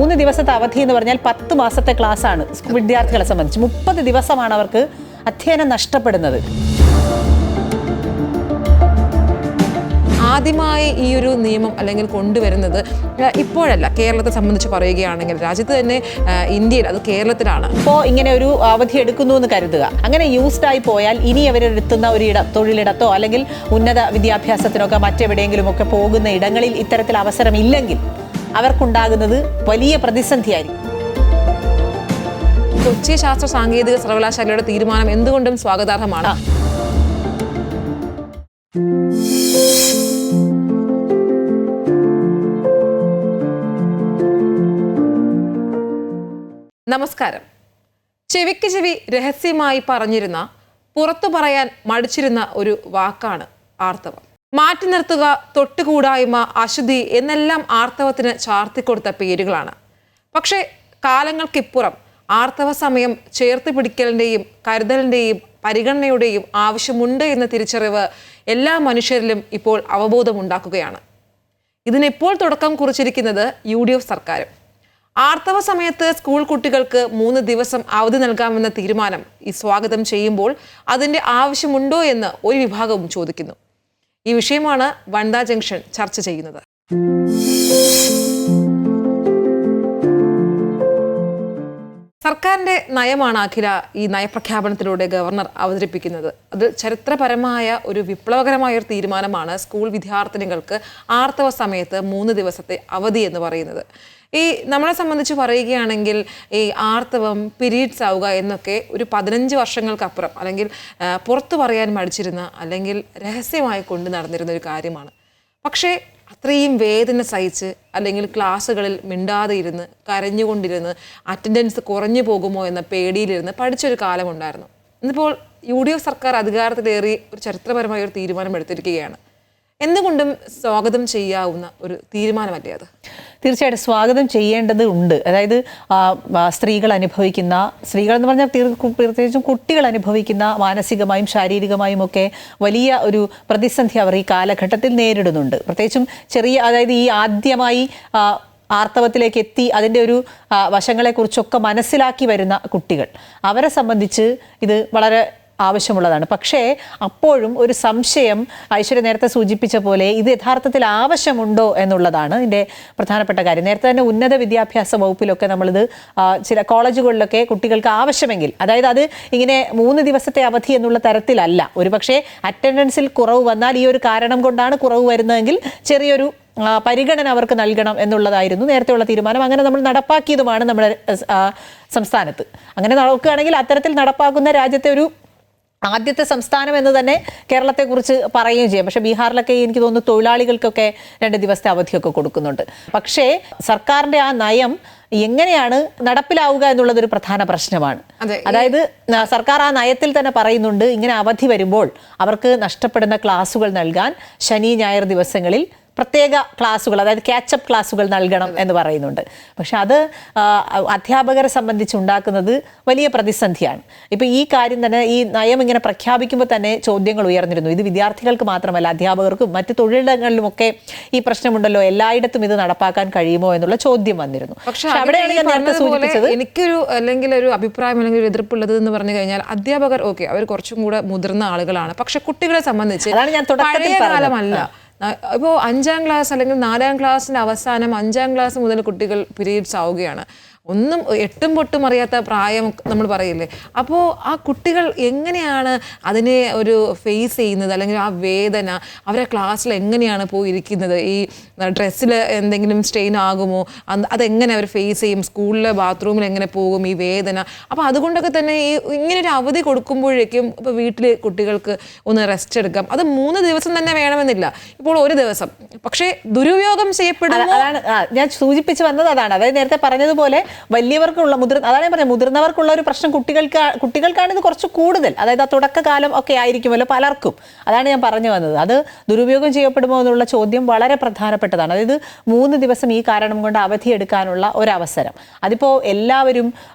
3 ദിവസത്തെ അവധി എന്ന് പറഞ്ഞാൽ 10 മാസത്തെ ക്ലാസ്സാണ് വിദ്യാർത്ഥികളെ സംബന്ധിച്ച്. 30 ദിവസമാണ് അവർക്ക് അധ്യയനം നഷ്ടപ്പെടുന്നത്. ആദ്യമായി ഈ ഒരു നിയമം അല്ലെങ്കിൽ കൊണ്ടുവരുന്നത് ഇപ്പോഴല്ല, കേരളത്തെ സംബന്ധിച്ച് പറയുകയാണെങ്കിൽ രാജ്യത്ത് തന്നെ, ഇന്ത്യയിൽ, അത് കേരളത്തിലാണ്. ഇപ്പോൾ ഇങ്ങനെ ഒരു അവധി എടുക്കുന്നു എന്ന് കരുതുക. അങ്ങനെ യൂസ്ഡ് ആയി പോയാൽ ഇനി അവരെടുത്തുന്ന ഒരു തൊഴിലിടത്തോ അല്ലെങ്കിൽ ഉന്നത വിദ്യാഭ്യാസത്തിനൊക്കെ മറ്റെവിടെയെങ്കിലും ഒക്കെ പോകുന്ന ഇടങ്ങളിൽ ഇത്തരത്തിൽ അവസരമില്ലെങ്കിൽ അവർക്കുണ്ടാകുന്നത് വലിയ പ്രതിസന്ധിയായിരിക്കും. കൊച്ചി ശാസ്ത്ര സാങ്കേതിക സർവകലാശാലയുടെ തീരുമാനം എന്തുകൊണ്ടും സ്വാഗതാർഹമാണ്. നമസ്കാരം. ചെവിക്ക് ചെവി രഹസ്യമായി പറഞ്ഞിരുന്ന, പുറത്തു പറയാൻ മടിച്ചിരുന്ന ഒരു വാക്കാണ് ആർത്തവം. മാറ്റി നിർത്തുക, തൊട്ടുകൂടായ്മ, അശുദ്ധി എന്നെല്ലാം ആർത്തവത്തിന് ചാർത്തിക്കൊടുത്ത പേരുകളാണ്. പക്ഷേ കാലങ്ങൾക്കിപ്പുറം ആർത്തവ സമയം ചേർത്ത് പിടിക്കലിൻ്റെയും കരുതലിൻ്റെയും പരിഗണനയുടെയും ആവശ്യമുണ്ട് എന്ന തിരിച്ചറിവ് എല്ലാ മനുഷ്യരിലും ഇപ്പോൾ അവബോധമുണ്ടാക്കുകയാണ്. ഇതിനിപ്പോൾ തുടക്കം കുറിച്ചിരിക്കുന്നത് UDF സർക്കാരും. ആർത്തവ സമയത്ത് സ്കൂൾ കുട്ടികൾക്ക് 3 ദിവസം അവധി നൽകാമെന്ന തീരുമാനം സ്വാഗതം ചെയ്യുമ്പോൾ അതിൻ്റെ ആവശ്യമുണ്ടോ എന്ന് ഒരു വിഭാഗവും ചോദിക്കുന്നു. ഈ വിഷയമാണ് വനിതാ ജംഗ്ഷൻ ചർച്ച ചെയ്യുന്നത്. സർക്കാരിൻ്റെ നയമാണ് അഖില ഈ നയപ്രഖ്യാപനത്തിലൂടെ ഗവർണർ അവതരിപ്പിക്കുന്നത്. അത് ചരിത്രപരമായ ഒരു വിപ്ലവകരമായ ഒരു തീരുമാനമാണ് സ്കൂൾ വിദ്യാർത്ഥിനികൾക്ക് ആർത്തവ സമയത്ത് 3 ദിവസത്തെ അവധി എന്ന് പറയുന്നത്. നമ്മളെ സംബന്ധിച്ച് പറയുകയാണെങ്കിൽ ഈ ആർത്തവം, പീരീഡ്സ് ആവുക എന്നൊക്കെ ഒരു 15 വർഷങ്ങൾക്കപ്പുറം അല്ലെങ്കിൽ പുറത്തു പറയാൻ മടിച്ചിരുന്ന അല്ലെങ്കിൽ രഹസ്യമായി കൊണ്ട് നടന്നിരുന്ന ഒരു കാര്യമാണ്. പക്ഷേ അത്രയും വേദന സഹിച്ച് അല്ലെങ്കിൽ ക്ലാസ്സുകളിൽ മിണ്ടാതെ ഇരുന്ന് കരഞ്ഞുകൊണ്ടിരുന്ന് അറ്റൻഡൻസ് കുറഞ്ഞു പോകുമോ എന്ന പേടിയിലിരുന്ന് പഠിച്ചൊരു കാലമുണ്ടായിരുന്നു. ഇന്നിപ്പോൾ UDF സർക്കാർ അധികാരത്തിലേറി ഒരു ചരിത്രപരമായ ഒരു തീരുമാനം എടുത്തിരിക്കുകയാണ്. എന്തുകൊണ്ടും സ്വാഗതം ചെയ്യാവുന്ന ഒരു തീരുമാനമല്ലേ അത്? തീർച്ചയായിട്ടും സ്വാഗതം ചെയ്യേണ്ടത് ഉണ്ട്. അതായത് സ്ത്രീകൾ എന്ന് പറഞ്ഞാൽ പ്രത്യേകിച്ചും കുട്ടികൾ അനുഭവിക്കുന്ന മാനസികമായും ശാരീരികമായും ഒക്കെ വലിയ ഒരു പ്രതിസന്ധി അവർ ഈ കാലഘട്ടത്തിൽ നേരിടുന്നുണ്ട്. പ്രത്യേകിച്ചും അതായത് ഈ ആദ്യമായി ആർത്തവത്തിലേക്ക് എത്തി അതിൻ്റെ ഒരു വശങ്ങളെക്കുറിച്ചൊക്കെ മനസ്സിലാക്കി വരുന്ന കുട്ടികൾ, അവരെ സംബന്ധിച്ച് ഇത് വളരെ ആവശ്യമുള്ളതാണ്. പക്ഷേ അപ്പോഴും ഒരു സംശയം, ഐശ്വര്യ നേരത്തെ സൂചിപ്പിച്ച പോലെ, ഇത് യഥാർത്ഥത്തിൽ ആവശ്യമുണ്ടോ എന്നുള്ളതാണ് ഇതിൻ്റെ പ്രധാനപ്പെട്ട കാര്യം. നേരത്തെ തന്നെ ഉന്നത വിദ്യാഭ്യാസ വകുപ്പിലൊക്കെ നമ്മളിത് ചില കോളേജുകളിലൊക്കെ കുട്ടികൾക്ക് ആവശ്യമെങ്കിൽ, അതായത് അത് ഇങ്ങനെ 3 ദിവസത്തെ അവധി എന്നുള്ള തരത്തിലല്ല, ഒരുപക്ഷെ അറ്റൻഡൻസിൽ കുറവ് വന്നാൽ ഈ ഒരു കാരണം കൊണ്ടാണ് കുറവ് വരുന്നതെങ്കിൽ ചെറിയൊരു പരിഗണന അവർക്ക് നൽകണം എന്നുള്ളതായിരുന്നു നേരത്തെയുള്ള തീരുമാനം. അങ്ങനെ നമ്മൾ നടപ്പാക്കിയതുമാണ് നമ്മുടെ സംസ്ഥാനത്ത്. അങ്ങനെ നോക്കുകയാണെങ്കിൽ അത്തരത്തിൽ നടപ്പാക്കുന്ന രാജ്യത്തെ ഒരു ആദ്യത്തെ സംസ്ഥാനം എന്ന് തന്നെ കേരളത്തെക്കുറിച്ച് പറയുകയും ചെയ്യാം. പക്ഷേ ബീഹാറിലൊക്കെ എനിക്ക് തോന്നുന്നു തൊഴിലാളികൾക്കൊക്കെ 2 ദിവസത്തെ അവധിയൊക്കെ കൊടുക്കുന്നുണ്ട്. പക്ഷേ സർക്കാരിൻ്റെ ആ നയം എങ്ങനെയാണ് നടപ്പിലാവുക എന്നുള്ളതൊരു പ്രധാന പ്രശ്നമാണ്. അതായത് സർക്കാർ ആ നയത്തിൽ തന്നെ പറയുന്നുണ്ട്, ഇങ്ങനെ അവധി വരുമ്പോൾ അവർക്ക് നഷ്ടപ്പെടുന്ന ക്ലാസുകൾ നൽകാൻ ശനി ഞായർ ദിവസങ്ങളിൽ പ്രത്യേക ക്ലാസുകൾ, അതായത് ക്യാച്ചപ്പ് ക്ലാസുകൾ നൽകണം എന്ന് പറയുന്നുണ്ട്. പക്ഷെ അത് അധ്യാപകരെ സംബന്ധിച്ചുണ്ടാക്കുന്നത് വലിയ പ്രതിസന്ധിയാണ്. ഇപ്പം ഈ കാര്യം തന്നെ, ഈ നയം ഇങ്ങനെ പ്രഖ്യാപിക്കുമ്പോൾ തന്നെ ചോദ്യങ്ങൾ ഉയർന്നിരുന്നു. ഇത് വിദ്യാർത്ഥികൾക്ക് മാത്രമല്ല, അധ്യാപകർക്കും മറ്റ് തൊഴിലിടങ്ങളിലുമൊക്കെ ഈ പ്രശ്നമുണ്ടല്ലോ, എല്ലായിടത്തും ഇത് നടപ്പാക്കാൻ കഴിയുമോ എന്നുള്ള ചോദ്യം വന്നിരുന്നു. പക്ഷെ അവിടെയാണ് ഞാൻ നേരത്തെ സൂചിപ്പിച്ചത്, എനിക്കൊരു അല്ലെങ്കിൽ ഒരു അഭിപ്രായം അല്ലെങ്കിൽ ഒരു എതിർപ്പുള്ളത് എന്ന് പറഞ്ഞു കഴിഞ്ഞാൽ, അധ്യാപകർ ഓക്കെ, അവർ കുറച്ചും കൂടെ മുതിർന്ന ആളുകളാണ്. പക്ഷെ കുട്ടികളെ സംബന്ധിച്ച് പഴയ കാലമല്ല. ഇപ്പോൾ 5ാം ക്ലാസ് അല്ലെങ്കിൽ 4ാം ക്ലാസ്സിൻ്റെ അവസാനം 5ാം ക്ലാസ് മുതൽ കുട്ടികൾ പീരീഡ്സ് ആവുകയാണ്. ഒന്നും എട്ടും പൊട്ടും അറിയാത്ത പ്രായം നമ്മൾ പറയില്ലേ. അപ്പോൾ ആ കുട്ടികൾ എങ്ങനെയാണ് അതിനെ ഒരു ഫേസ് ചെയ്യുന്നത്, അല്ലെങ്കിൽ ആ വേദന അവരെ ക്ലാസ്സിൽ എങ്ങനെയാണ് പോയിരിക്കുന്നത്, ഈ ഡ്രസ്സിൽ എന്തെങ്കിലും സ്ട്രെയിൻ ആകുമോ, അതെങ്ങനെ അവർ ഫേസ് ചെയ്യും, സ്കൂളിലെ ബാത്റൂമിൽ എങ്ങനെ പോകും ഈ വേദന. അപ്പോൾ അതുകൊണ്ടൊക്കെ തന്നെ ഈ ഇങ്ങനൊരു അവധി കൊടുക്കുമ്പോഴേക്കും ഇപ്പോൾ വീട്ടിൽ കുട്ടികൾക്ക് ഒന്ന് റെസ്റ്റ് എടുക്കാം. അത് 3 ദിവസം തന്നെ വേണമെന്നില്ല, ഇപ്പോൾ 1 ദിവസം. പക്ഷേ ദുരുപയോഗം ചെയ്യപ്പെടുമോ? ഞാൻ സൂചിപ്പിച്ച് വന്നത് അതാണ്. അതായത് നേരത്തെ പറഞ്ഞതുപോലെ വലിയവർക്കുള്ള അതാണ് ഞാൻ പറഞ്ഞത്, മുതിർന്നവർക്കുള്ള ഒരു പ്രശ്നം കുട്ടികൾക്കാണ് ഇത് കുറച്ച് കൂടുതൽ. അതായത് ആ തുടക്കകാലം ഒക്കെ ആയിരിക്കുമല്ലോ പലർക്കും. അതാണ് ഞാൻ പറഞ്ഞു വന്നത്. അത് ദുരുപയോഗം ചെയ്യപ്പെടുമോ എന്നുള്ള ചോദ്യം വളരെ പ്രധാനപ്പെട്ടതാണ്. അതായത് 3 ദിവസം ഈ കാരണം കൊണ്ട് അവധിയെടുക്കാനുള്ള ഒരവസരം. അതിപ്പോൾ എല്ലാവരും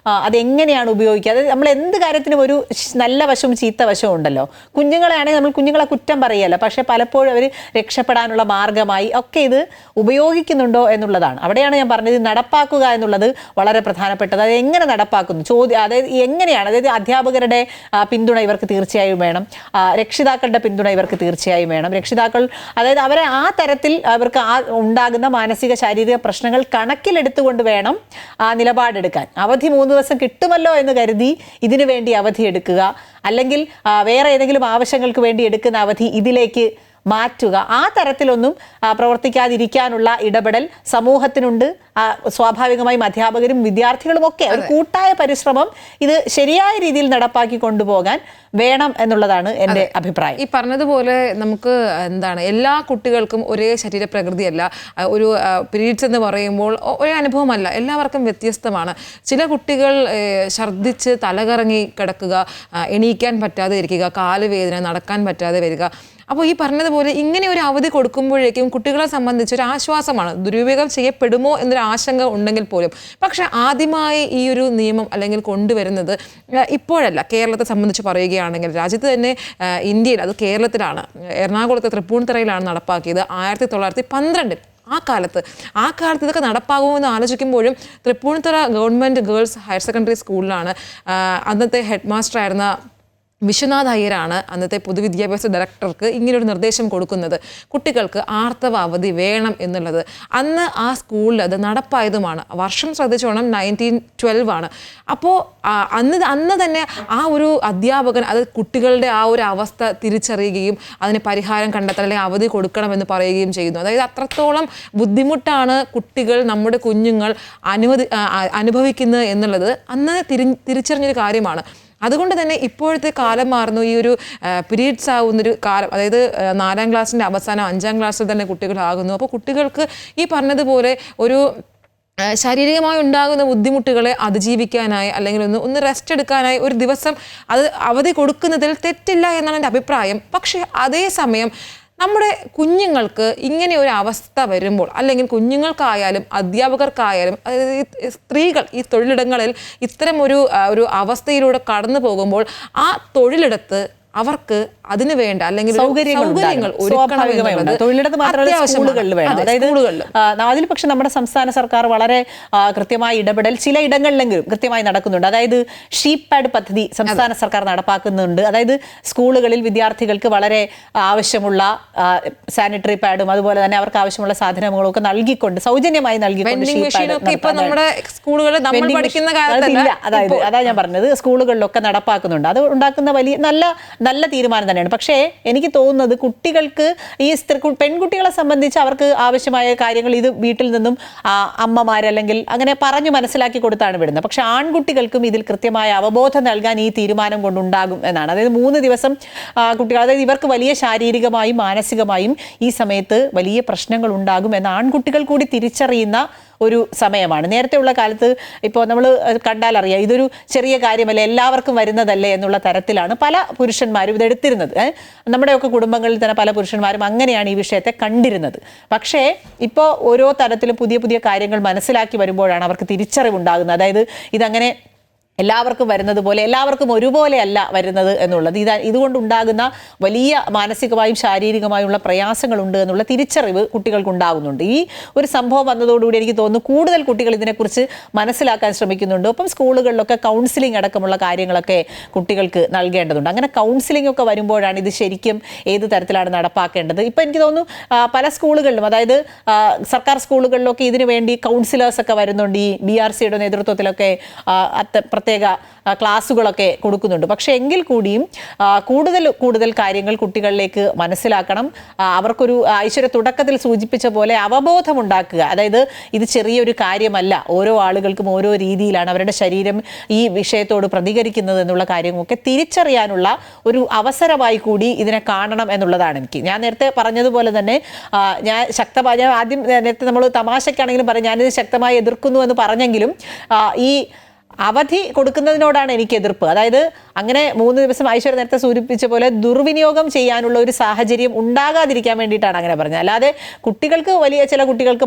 അതെങ്ങനെയാണ് ഉപയോഗിക്കുക? അതായത് നമ്മൾ എന്ത് കാര്യത്തിനും ഒരു നല്ല വശവും ചീത്ത വശവും ഉണ്ടല്ലോ. കുഞ്ഞുങ്ങളെയാണെങ്കിൽ നമ്മൾ കുഞ്ഞുങ്ങളെ കുറ്റം പറയല്ല, പക്ഷെ പലപ്പോഴും അവർ രക്ഷപ്പെടാനുള്ള മാർഗമായി ഒക്കെ ഇത് ഉപയോഗിക്കുന്നുണ്ടോ എന്നുള്ളതാണ്. അവിടെയാണ് ഞാൻ പറഞ്ഞത് നടപ്പാക്കുക എന്നുള്ളത് വളരെ പ്രധാനപ്പെട്ടത്. അത് എങ്ങനെ നടപ്പാക്കുന്നു അതായത് എങ്ങനെയാണ്, അതായത് അധ്യാപകരുടെ പിന്തുണ ഇവർക്ക് തീർച്ചയായും വേണം, രക്ഷിതാക്കളുടെ പിന്തുണ ഇവർക്ക് തീർച്ചയായും വേണം. രക്ഷിതാക്കൾ അതായത് അവരെ ആ തരത്തിൽ അവർക്ക് ഉണ്ടാകുന്ന മാനസിക ശാരീരിക പ്രശ്നങ്ങൾ കണക്കിലെടുത്തുകൊണ്ട് വേണം നിലപാടെടുക്കാൻ. അവധി 3 ദിവസം കിട്ടുമല്ലോ എന്ന് കരുതി ഇതിനു വേണ്ടി അവധി എടുക്കുക, അല്ലെങ്കിൽ വേറെ ഏതെങ്കിലും ആവശ്യങ്ങൾക്ക് വേണ്ടി എടുക്കുന്ന അവധി ഇതിലേക്ക് മാറ്റുക, ആ തരത്തിലൊന്നും പ്രവർത്തിക്കാതിരിക്കാനുള്ള ഇടപെടൽ സമൂഹത്തിനുണ്ട്. സ്വാഭാവികമായും അധ്യാപകരും വിദ്യാർത്ഥികളും ഒക്കെ ഒരു കൂട്ടായ പരിശ്രമം ഇത് ശരിയായ രീതിയിൽ നടപ്പാക്കി കൊണ്ടുപോകാൻ വേണം എന്നുള്ളതാണ് എൻ്റെ അഭിപ്രായം. ഈ പറഞ്ഞതുപോലെ നമുക്ക് എന്താണ്, എല്ലാ കുട്ടികൾക്കും ഒരേ ശരീരപ്രകൃതിയല്ല. ഒരു പീരീഡ്സ് എന്ന് പറയുമ്പോൾ ഒരേ അനുഭവമല്ല, എല്ലാവർക്കും വ്യത്യസ്തമാണ്. ചില കുട്ടികൾ ഛർദ്ദിച്ച് തലകറങ്ങി കിടക്കുക, എണീക്കാൻ പറ്റാതെ ഇരിക്കുക, കാലുവേദന, നടക്കാൻ പറ്റാതെ വരിക. അപ്പോൾ ഈ പറഞ്ഞതുപോലെ ഇങ്ങനെ ഒരു അവധി കൊടുക്കുമ്പോഴേക്കും കുട്ടികളെ സംബന്ധിച്ച് ഒരു ആശ്വാസമാണ്. ദുരുപയോഗം ചെയ്യപ്പെടുമോ എന്നൊരു ആശങ്ക ഉണ്ടെങ്കിൽ പോലും. പക്ഷെ ആദ്യമായി ഈ ഒരു നിയമം അല്ലെങ്കിൽ കൊണ്ടുവരുന്നത് ഇപ്പോഴല്ല. കേരളത്തെ സംബന്ധിച്ച് പറയുകയാണെങ്കിൽ രാജ്യത്ത് തന്നെ, ഇന്ത്യയിൽ, അത് കേരളത്തിലാണ്, എറണാകുളത്തെ തൃപ്പൂണിത്തുറയിലാണ് നടപ്പാക്കിയത് 1912. ആ കാലത്ത് ഇതൊക്കെ നടപ്പാകുമെന്ന് ആലോചിക്കുമ്പോഴും Tripunithura government girls higher secondary സ്കൂളിലാണ് അന്നത്തെ ഹെഡ് മാസ്റ്റർ ആയിരുന്ന വിശ്വനാഥ് അയ്യരാണ് അന്നത്തെ പൊതുവിദ്യാഭ്യാസ ഡയറക്ടർക്ക് ഇങ്ങനൊരു നിർദ്ദേശം കൊടുക്കുന്നത്. കുട്ടികൾക്ക് ആർത്തവ അവധി വേണം എന്നുള്ളത്. അന്ന് ആ സ്കൂളിൽ അത് നടപ്പായതുമാണ്. വർഷം ശ്രദ്ധിച്ചോണം, 1912 ആണ്. അപ്പോൾ അന്ന് തന്നെ ആ ഒരു അധ്യാപകൻ അത് കുട്ടികളുടെ ആ ഒരു അവസ്ഥ തിരിച്ചറിയുകയും അതിന് പരിഹാരം കണ്ടെത്താൻ അല്ലെങ്കിൽ അവധി കൊടുക്കണമെന്ന് പറയുകയും ചെയ്യുന്നു. അതായത് അത്രത്തോളം ബുദ്ധിമുട്ടാണ് കുട്ടികൾ, നമ്മുടെ കുഞ്ഞുങ്ങൾ അനുഭവിക്കുന്നത് എന്നുള്ളത് അന്ന് തിരിച്ചറിഞ്ഞൊരു കാര്യമാണ്. അതുകൊണ്ട് തന്നെ ഇപ്പോഴത്തെ കാലം മാറുന്നു. ഈ ഒരു പീരീഡ്സ് ആവുന്നൊരു കാലം, അതായത് 4ാം ക്ലാസ്സിൻ്റെ അവസാനം 5ാം ക്ലാസ്സിൽ തന്നെ കുട്ടികളാകുന്നു. അപ്പോൾ കുട്ടികൾക്ക് ഈ പറഞ്ഞതുപോലെ ഒരു ശാരീരികമായി ഉണ്ടാകുന്ന ബുദ്ധിമുട്ടുകളെ അതിജീവിക്കാനായി അല്ലെങ്കിൽ ഒന്ന് റെസ്റ്റ് എടുക്കാനായി ഒരു ദിവസം അത് അവധി കൊടുക്കുന്നതിൽ തെറ്റില്ല എന്നാണ് എൻ്റെ അഭിപ്രായം. പക്ഷേ അതേസമയം നമ്മുടെ കുഞ്ഞുങ്ങൾക്ക് ഇങ്ങനെ ഒരു അവസ്ഥ വരുമ്പോൾ, അല്ലെങ്കിൽ കുഞ്ഞുങ്ങൾക്കായാലും അധ്യാപകർക്കായാലും, അതായത് സ്ത്രീകൾ ഈ തൊഴിലിടങ്ങളിൽ ഇത്തരം ഒരു അവസ്ഥയിലൂടെ കടന്നു പോകുമ്പോൾ ആ തൊഴിലിടത്ത് അവർക്ക് അതിന് വേണ്ട അല്ലെങ്കിൽ സൗകര്യങ്ങൾ തൊഴിലിടത്ത് മാത്രമല്ല സ്കൂളുകളിൽ വേണം. അതായത് അതിൽ പക്ഷെ നമ്മുടെ സംസ്ഥാന സർക്കാർ വളരെ കൃത്യമായി ഇടപെടൽ ചില ഇടങ്ങളിലെങ്കിലും കൃത്യമായി നടക്കുന്നുണ്ട്. അതായത് ഷീപ്പ് പാഡ് പദ്ധതി സംസ്ഥാന സർക്കാർ നടപ്പാക്കുന്നുണ്ട്. അതായത് സ്കൂളുകളിൽ വിദ്യാർത്ഥികൾക്ക് വളരെ ആവശ്യമുള്ള സാനിറ്ററി പാഡും അതുപോലെ തന്നെ അവർക്ക് ആവശ്യമുള്ള സാധനങ്ങളും ഒക്കെ നൽകിക്കൊണ്ട്, സൗജന്യമായി നൽകിക്കൊണ്ട് അതാ ഞാൻ പറഞ്ഞത്, സ്കൂളുകളിലൊക്കെ നടപ്പാക്കുന്നുണ്ട്. അത് ഉണ്ടാക്കുന്ന വലിയ നല്ല തീരുമാനം തന്നെയാണ്. പക്ഷേ എനിക്ക് തോന്നുന്നത് കുട്ടികൾക്ക്, ഈ പെൺകുട്ടികളെ സംബന്ധിച്ച് അവർക്ക് ആവശ്യമായ കാര്യങ്ങൾ ഇത് വീട്ടിൽ നിന്നും അമ്മമാരല്ലെങ്കിൽ അങ്ങനെ പറഞ്ഞു മനസ്സിലാക്കി കൊടുത്താണ് വിടുന്നത്. പക്ഷെ ആൺകുട്ടികൾക്കും ഇതിൽ കൃത്യമായ അവബോധം നൽകാൻ ഈ തീരുമാനം കൊണ്ടുണ്ടാകും എന്നാണ്. അതായത് 3 ദിവസം കുട്ടികൾ, അതായത് ഇവർക്ക് വലിയ ശാരീരികമായും മാനസികമായും ഈ സമയത്ത് വലിയ പ്രശ്നങ്ങൾ ഉണ്ടാകും എന്ന് ആൺകുട്ടികൾ കൂടി തിരിച്ചറിയുന്ന ഒരു സമയമാണ്. നേരത്തെ ഉള്ള കാലത്ത് ഇപ്പോൾ നമ്മൾ കണ്ടാലറിയാം, ഇതൊരു ചെറിയ കാര്യമല്ല, എല്ലാവർക്കും വരുന്നതല്ലേ എന്നുള്ള തരത്തിലാണ് പല പുരുഷന്മാരും ഇതെടുത്തിരുന്നത്. നമ്മുടെയൊക്കെ കുടുംബങ്ങളിൽ തന്നെ പല പുരുഷന്മാരും അങ്ങനെയാണ് ഈ വിഷയത്തെ കണ്ടിരുന്നത്. പക്ഷേ ഇപ്പോൾ ഓരോ തരത്തിലും പുതിയ പുതിയ കാര്യങ്ങൾ മനസ്സിലാക്കി വരുമ്പോഴാണ് അവർക്ക് തിരിച്ചറിവുണ്ടാകുന്നത്. അതായത് ഇതങ്ങനെ എല്ലാവർക്കും വരുന്നത് പോലെ, എല്ലാവർക്കും ഒരുപോലെ അല്ല വരുന്നത് എന്നുള്ളത്, ഇതുകൊണ്ടുണ്ടാകുന്ന വലിയ മാനസികമായും ശാരീരികമായുള്ള പ്രയാസങ്ങളുണ്ട് എന്നുള്ള തിരിച്ചറിവ് കുട്ടികൾക്കുണ്ടാകുന്നുണ്ട്. ഈ ഒരു സംഭവം വന്നതോടുകൂടി എനിക്ക് തോന്നുന്നു കൂടുതൽ കുട്ടികൾ ഇതിനെക്കുറിച്ച് മനസ്സിലാക്കാൻ ശ്രമിക്കുന്നുണ്ട്. ഒപ്പം സ്കൂളുകളിലൊക്കെ കൗൺസിലിംഗ് അടക്കമുള്ള കാര്യങ്ങളൊക്കെ കുട്ടികൾക്ക് നൽകേണ്ടതുണ്ട്. അങ്ങനെ കൗൺസിലിംഗ് ഒക്കെ വരുമ്പോഴാണ് ഇത് ശരിക്കും ഏത് തരത്തിലാണ് നടപ്പാക്കേണ്ടത്. ഇപ്പം എനിക്ക് തോന്നുന്നു പല സ്കൂളുകളിലും, അതായത് സർക്കാർ സ്കൂളുകളിലൊക്കെ ഇതിനു വേണ്ടി കൗൺസിലേഴ്സ് ഒക്കെ വരുന്നുണ്ട്. ഈ BRCയുടെ നേതൃത്വത്തിലൊക്കെ പ്രത്യേക ക്ലാസ്സുകളൊക്കെ കൊടുക്കുന്നുണ്ട്. പക്ഷേ എങ്കിൽ കൂടിയും കൂടുതൽ കാര്യങ്ങൾ കുട്ടികളിലേക്ക് മനസ്സിലാക്കണം. അവർക്കൊരു ഐശ്വര്യ തുടക്കത്തിൽ സൂചിപ്പിച്ച പോലെ അവബോധം ഉണ്ടാക്കുക. അതായത് ഇത് ചെറിയൊരു കാര്യമല്ല, ഓരോ ആളുകൾക്കും ഓരോ രീതിയിലാണ് അവരുടെ ശരീരം ഈ വിഷയത്തോട് പ്രതികരിക്കുന്നത് എന്നുള്ള കാര്യമൊക്കെ തിരിച്ചറിയാനുള്ള ഒരു അവസരമായി കൂടി ഇതിനെ കാണണം എന്നുള്ളതാണ് എനിക്ക്. ഞാൻ നേരത്തെ പറഞ്ഞതുപോലെ തന്നെ ഞാൻ ആദ്യം നേരത്തെ നമ്മൾ തമാശക്കാണെങ്കിലും പറയും ഞാനിത് ശക്തമായി എതിർക്കുന്നു എന്ന് പറഞ്ഞെങ്കിലും ഈ അവധി കൊടുക്കുന്നതിനോടാണ് എനിക്ക് എതിർപ്പ്. അതായത് അങ്ങനെ 3 ദിവസം ഐശ്വര്യ നേരത്തെ സൂചിപ്പിച്ച പോലെ ദുർവിനിയോഗം ചെയ്യാനുള്ള ഒരു സാഹചര്യം ഉണ്ടാകാതിരിക്കാൻ വേണ്ടിയിട്ടാണ് അങ്ങനെ പറഞ്ഞത്. അല്ലാതെ കുട്ടികൾക്ക് ചില കുട്ടികൾക്ക്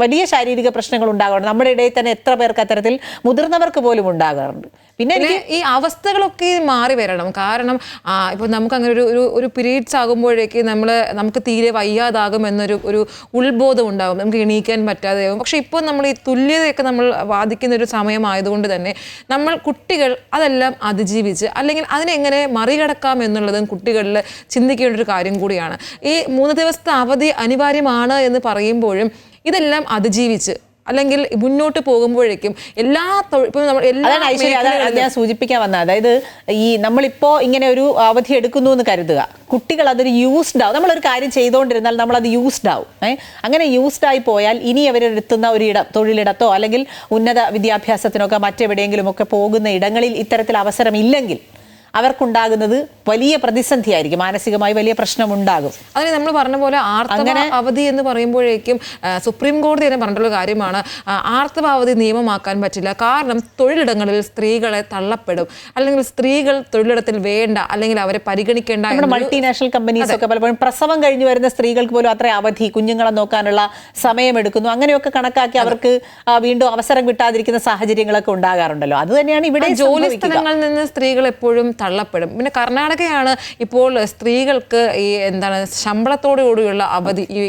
വലിയ ശാരീരിക പ്രശ്നങ്ങൾ ഉണ്ടാകാറുണ്ട്. നമ്മുടെ ഇടയിൽ തന്നെ എത്ര പേർക്ക് അത്തരത്തിൽ മുതിർന്നവർക്ക് പോലും ഉണ്ടാകാറുണ്ട്. പിന്നെ ഈ അവസ്ഥകളൊക്കെ മാറി വരണം. കാരണം ഇപ്പൊ നമുക്ക് അങ്ങനെ ഒരു പീരീഡ്സ് ആകുമ്പോഴേക്ക് നമുക്ക് തീരെ വയ്യാതാകും എന്നൊരു ഉത്ബോധം ഉണ്ടാകും, നമുക്ക് എണീക്കാൻ പറ്റാതെയാകും. പക്ഷെ ഇപ്പോൾ നമ്മൾ ഈ തുല്യതയൊക്കെ നമ്മൾ വാദിക്കുന്ന ഒരു സമയമായതുകൊണ്ട് തന്നെ നമ്മൾ കുട്ടികൾ അതെല്ലാം അതിജീവിച്ച് അല്ലെങ്കിൽ അതിനെങ്ങനെ മറികടക്കാം എന്നുള്ളതും കുട്ടികളിൽ ചിന്തിക്കേണ്ട ഒരു കാര്യം കൂടിയാണ്. ഈ 3 ദിവസത്തെ അവധി അനിവാര്യമാണ് എന്ന് പറയുമ്പോഴും ഇതെല്ലാം അതിജീവിച്ച് അല്ലെങ്കിൽ മുന്നോട്ട് പോകുമ്പോഴേക്കും ഞാൻ സൂചിപ്പിക്കാൻ വന്ന, അതായത് ഈ നമ്മളിപ്പോ ഇങ്ങനെ ഒരു അവധി എടുക്കുന്നു എന്ന് കരുതുക, കുട്ടികൾ അതൊരു യൂസ്ഡ് ആവും. നമ്മളൊരു കാര്യം ചെയ്തുകൊണ്ടിരുന്നാൽ നമ്മളത് യൂസ്ഡ് ആവും. അങ്ങനെ യൂസ്ഡ് ആയി പോയാൽ ഇനി അവരെടുത്തുന്ന ഒരു തൊഴിലിടത്തോ അല്ലെങ്കിൽ ഉന്നത വിദ്യാഭ്യാസത്തിനൊക്കെ മറ്റെവിടെയെങ്കിലും ഒക്കെ പോകുന്ന ഇടങ്ങളിൽ ഇത്തരത്തിൽ അവസരം ഇല്ലെങ്കിൽ അവർക്കുണ്ടാകുന്നത് വലിയ പ്രതിസന്ധിയായിരിക്കും, മാനസികമായി വലിയ പ്രശ്നമുണ്ടാകും. അതിന് നമ്മൾ പറഞ്ഞ പോലെ ആർത്തവ അവധി എന്ന് പറയുമ്പോഴേക്കും സുപ്രീം കോടതി തന്നെ പറഞ്ഞിട്ടുള്ള കാര്യമാണ്, ആർത്തവ അവധി നിയമമാക്കാൻ പറ്റില്ല. കാരണം തൊഴിലിടങ്ങളിൽ സ്ത്രീകളെ തള്ളപ്പെടും, അല്ലെങ്കിൽ സ്ത്രീകൾ തൊഴിലിടത്തിൽ വേണ്ട, അല്ലെങ്കിൽ അവരെ പരിഗണിക്കേണ്ട. മൾട്ടിനാഷണൽ കമ്പനീസ് ഒക്കെ പലപ്പോഴും പ്രസവം കഴിഞ്ഞു വരുന്ന സ്ത്രീകൾക്ക് പോലും അത്ര അവധി, കുഞ്ഞുങ്ങളെ നോക്കാനുള്ള സമയമെടുക്കുന്നു, അങ്ങനെയൊക്കെ കണക്കാക്കി അവർക്ക് വീണ്ടും അവസരം കിട്ടാതിരിക്കുന്ന സാഹചര്യങ്ങളൊക്കെ ഉണ്ടാകാറുണ്ടല്ലോ. അത് തന്നെയാണ് ഇവിടെ ജോലി സ്ഥലങ്ങളിൽ നിന്ന് സ്ത്രീകൾ എപ്പോഴും തള്ളപ്പെടും. പിന്നെ കർണാടകയാണ് ഇപ്പോൾ സ്ത്രീകൾക്ക് ഈ ശമ്പളത്തോടുകൂടിയുള്ള അവധി, ഈ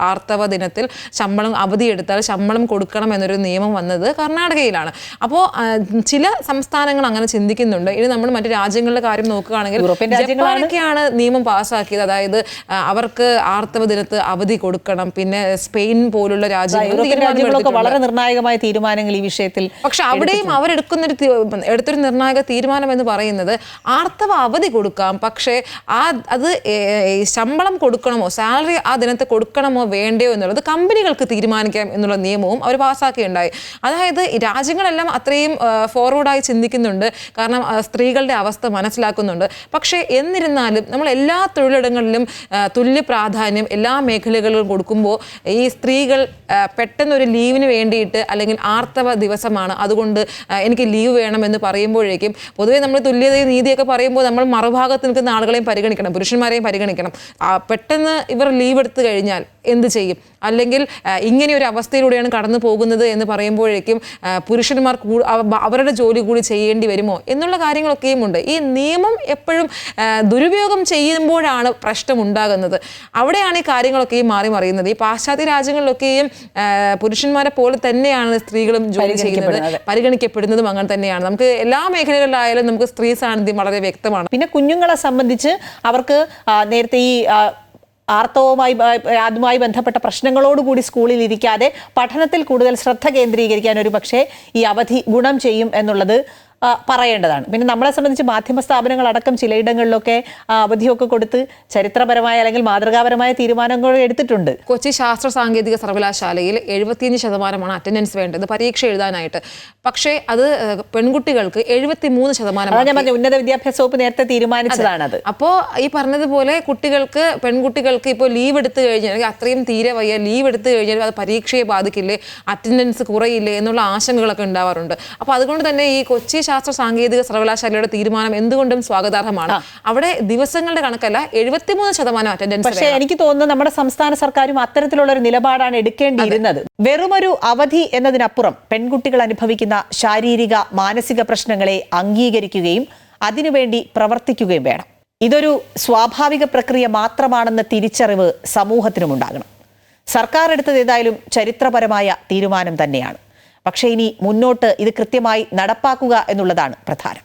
ആർത്തവ ദിനത്തിൽ അവധി എടുത്താൽ ശമ്പളം കൊടുക്കണം എന്നൊരു നിയമം വന്നത് കർണാടകയിലാണ്. അപ്പോൾ ചില സംസ്ഥാനങ്ങൾ അങ്ങനെ ചിന്തിക്കുന്നുണ്ട്. ഇനി നമ്മൾ മറ്റു രാജ്യങ്ങളുടെ കാര്യം നോക്കുകയാണെങ്കിൽ ജപ്പാനൊക്കെയാണ് നിയമം പാസ്സാക്കിയത്. അതായത് അവർക്ക് ആർത്തവ ദിനത്ത് അവധി കൊടുക്കണം. പിന്നെ സ്പെയിൻ പോലുള്ള രാജ്യങ്ങളൊക്കെ വളരെ നിർണായകമായ തീരുമാനങ്ങൾ ഈ വിഷയത്തിൽ. പക്ഷെ അവിടെയും എടുത്തൊരു നിർണായക തീരുമാനം എന്ന് പറയുന്നത് ആർത്തവ അവധി കൊടുക്കാം, പക്ഷേ അത് ശമ്പളം കൊടുക്കണമോ, സാലറി ആ ദിനത്തെ കൊടുക്കണമോ വേണ്ടയോ എന്നുള്ളത് കമ്പനികൾക്ക് തീരുമാനിക്കാം എന്നുള്ള നിയമവും അവർ പാസ്സാക്കിയുണ്ടായി. അതായത് രാജ്യങ്ങളെല്ലാം അത്രയും ഫോർവേഡായി ചിന്തിക്കുന്നുണ്ട്, കാരണം സ്ത്രീകളുടെ അവസ്ഥ മനസ്സിലാക്കുന്നുണ്ട്. പക്ഷേ എന്നിരുന്നാലും നമ്മൾ എല്ലാ തൊഴിലിടങ്ങളിലും തുല്യ പ്രാധാന്യം എല്ലാ മേഖലകളിലും കൊടുക്കുമ്പോൾ ഈ സ്ത്രീകൾ പെട്ടെന്നൊരു ലീവിന് വേണ്ടിയിട്ട് അല്ലെങ്കിൽ ആർത്തവ ദിവസമാണ് അതുകൊണ്ട് എനിക്ക് ലീവ് വേണം എന്ന് പറയുമ്പോഴേക്കും പൊതുവേ നമ്മൾ തുല്യതയും നീതിയൊക്കെ പറയുമ്പോൾ നമ്മൾ മറുഭാഗത്ത് നിൽക്കുന്ന ആളുകളെയും പരിഗണിക്കണം, പുരുഷന്മാരെയും പരിഗണിക്കണം. പെട്ടെന്ന് ഇവർ ലീവ് എടുത്തു കഴിഞ്ഞാൽ എന്ത് ചെയ്യും, അല്ലെങ്കിൽ ഇങ്ങനെ ഒരു അവസ്ഥയിലൂടെയാണ് കടന്നു പോകുന്നത് എന്ന് പറയുമ്പോഴേക്കും പുരുഷന്മാർ അവരുടെ ജോലി കൂടി ചെയ്യേണ്ടി വരുമോ എന്നുള്ള കാര്യങ്ങളൊക്കെയും ഉണ്ട്. ഈ നിയമം എപ്പോഴും ദുരുപയോഗം ചെയ്യുമ്പോഴാണ് പ്രശ്നം ഉണ്ടാകുന്നത്. അവിടെയാണ് ഈ കാര്യങ്ങളൊക്കെയും മാറി മറിയുന്നത്. ഈ പാശ്ചാത്യ രാജ്യങ്ങളിലൊക്കെയും പുരുഷന്മാരെ പോലെ തന്നെയാണ് സ്ത്രീകളും ജോലി ചെയ്യുന്നത്, പരിഗണിക്കപ്പെടുന്നതും അങ്ങനെ തന്നെയാണ്. നമുക്ക് എല്ലാ മേഖലകളിലായാലും നമുക്ക് സ്ത്രീ സാന്നിധ്യം വളരെ വ്യക്തമാണ്. പിന്നെ കുഞ്ഞുങ്ങളെ സംബന്ധിച്ച് അവർക്ക് നേരത്തെ ഈ അതുമായി ബന്ധപ്പെട്ട പ്രശ്നങ്ങളോടുകൂടി സ്കൂളിൽ ഇരിക്കാതെ പഠനത്തിൽ കൂടുതൽ ശ്രദ്ധ കേന്ദ്രീകരിക്കാൻ ഒരു പക്ഷേ ഈ അവധി ഗുണം ചെയ്യും എന്നുള്ളത് പറയേണ്ടതാണ്. പിന്നെ നമ്മളെ സംബന്ധിച്ച് മാധ്യമ സ്ഥാപനങ്ങൾ അടക്കം ചിലയിടങ്ങളിലൊക്കെ അവധിയൊക്കെ കൊടുത്ത് ചരിത്രപരമായ അല്ലെങ്കിൽ മാതൃകാപരമായ തീരുമാനങ്ങൾ എടുത്തിട്ടുണ്ട്. കൊച്ചി ശാസ്ത്ര സാങ്കേതിക സർവകലാശാലയിൽ 75% അറ്റൻഡൻസ് വേണ്ടത് പരീക്ഷ എഴുതാനായിട്ട്. പക്ഷേ അത് പെൺകുട്ടികൾക്ക് 73%. ഉന്നത വിദ്യാഭ്യാസ വകുപ്പ് നേരത്തെ തീരുമാനിച്ചതാണത്. അപ്പോൾ ഈ പറഞ്ഞതുപോലെ പെൺകുട്ടികൾക്ക് ഇപ്പോൾ ലീവ് എടുത്തു കഴിഞ്ഞാൽ, അത്രയും തീരെ വയ്യ, ലീവ് എടുത്തു കഴിഞ്ഞാൽ അത് പരീക്ഷയെ ബാധിക്കില്ലേ, അറ്റൻഡൻസ് കുറയില്ലേ എന്നുള്ള ആശങ്കകളൊക്കെ ഉണ്ടാവാറുണ്ട്. അപ്പോൾ അതുകൊണ്ട് തന്നെ ഈ കൊച്ചി ശാസ്ത്ര സാങ്കേതിക സർവകലാശാലയുടെ തീരുമാനം എന്തുകൊണ്ടും സ്വാഗതാർഹമാണ്. അവിടെ ദിവസങ്ങളുടെ കണക്കല്ല, 73% അറ്റൻഡൻസ്. പക്ഷേ എനിക്ക് തോന്നുന്നു നമ്മുടെ സംസ്ഥാന സർക്കാരും അത്തരത്തിലുള്ള ഒരു നിലപാടാണ് എടുക്കേണ്ടിയിരുന്നത്. വെറുമൊരു അവധി എന്നതിനപ്പുറം പെൺകുട്ടികൾ അനുഭവിക്കുന്ന ശാരീരിക മാനസിക പ്രശ്നങ്ങളെ അംഗീകരിക്കുകയും അതിനുവേണ്ടി പ്രവർത്തിക്കുകയും വേണം. ഇതൊരു സ്വാഭാവിക പ്രക്രിയ മാത്രമാണെന്ന തിരിച്ചറിവ് സമൂഹത്തിനുമുണ്ടാകണം. സർക്കാർ എടുത്തത് ഏതായാലും ചരിത്രപരമായ തീരുമാനം തന്നെയാണ്. പക്ഷേ ഇനി മുന്നോട്ട് ഇത് കൃത്യമായി നടപ്പാക്കുക എന്നുള്ളതാണ് പ്രധാനം.